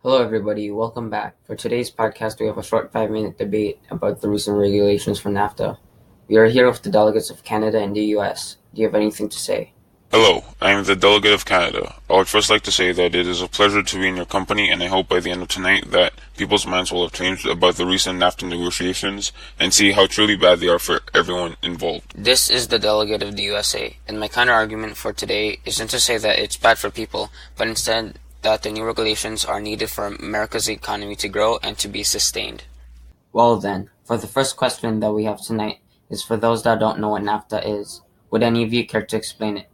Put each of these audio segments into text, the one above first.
Hello, everybody. Welcome back. For today's podcast, we have a short 5-minute debate about the recent regulations for NAFTA. We are here with the delegates of Canada and the US. Do you have anything to say? Hello, I am the delegate of Canada. I would first like to say that it is a pleasure to be in your company, and I hope by the end of tonight that people's minds will have changed about the recent NAFTA negotiations and see how truly bad they are for everyone involved. This is the delegate of the USA, and my counter-argument for today isn't to say that it's bad for people, but instead that the new regulations are needed for America's economy to grow and to be sustained. Well then, for the first question that we have tonight is for those that don't know what NAFTA is. Would any of you care to explain it?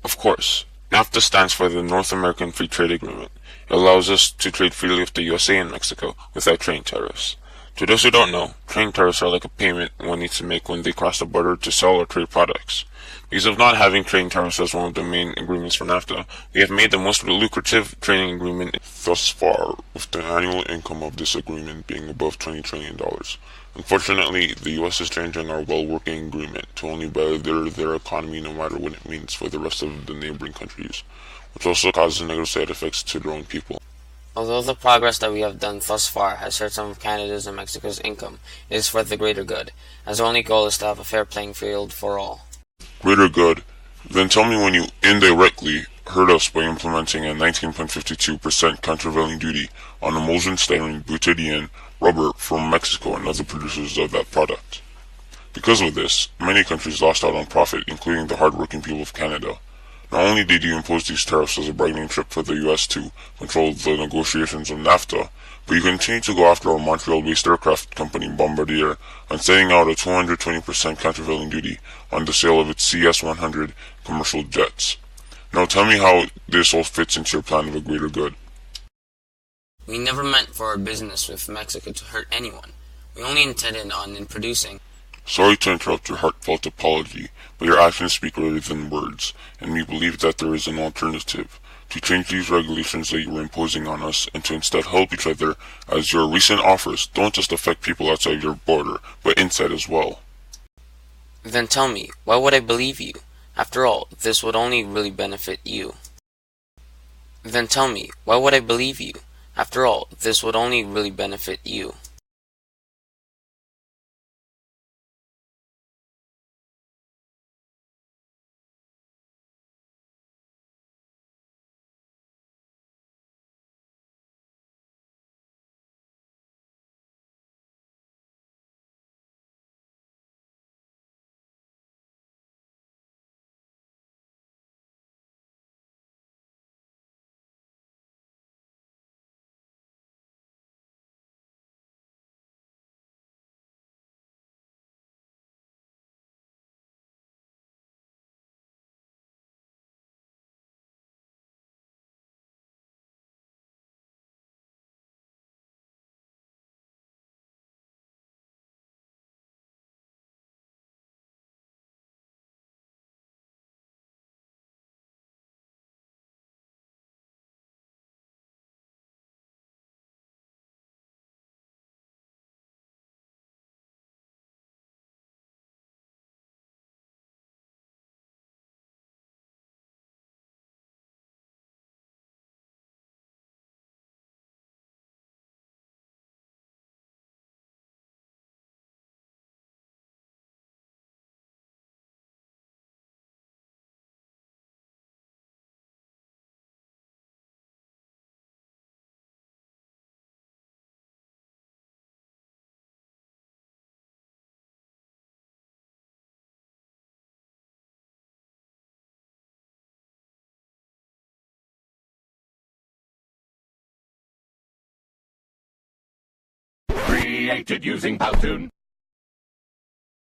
Of course, NAFTA stands for the North American Free Trade Agreement. It allows us to trade freely with the USA and Mexico without trade tariffs. To those who don't know, trade tariffs are like a payment one needs to make when they cross the border to sell or trade products. Because of not having trade tariffs as one of the main agreements for NAFTA, they have made the most lucrative trading agreement thus far, with the annual income of this agreement being above $20 trillion. Unfortunately, the US is changing our well-working agreement to only better their economy no matter what it means for the rest of the neighboring countries, which also causes negative side effects to their own people. Although the progress that we have done thus far has hurt some of Canada's and Mexico's income, it is for the greater good, as our only goal is to have a fair playing field for all. Greater good? Then tell me when you indirectly hurt us by implementing a 19.52% countervailing duty on emulsion styrene butadiene rubber from Mexico and other producers of that product. Because of this, many countries lost out on profit, including the hard-working people of Canada. Not only did you impose these tariffs as a bargaining chip for the US to control the negotiations of NAFTA, but you continue to go after our Montreal-based aircraft company Bombardier on setting out a 220% countervailing duty on the sale of its CS-100 commercial jets. Now tell me how this all fits into your plan of a greater good. We never meant for our business with Mexico to hurt anyone. We only intended on in producing. Sorry to interrupt your heartfelt apology, but your actions speak louder than words, and we believe that there is an alternative. To change these regulations that you are imposing on us, and to instead help each other, as your recent offers don't just affect people outside your border, but inside as well. Then tell me, why would I believe you? After all, this would only really benefit you. Then tell me, why would I believe you? After all, this would only really benefit you. Created using Powtoon.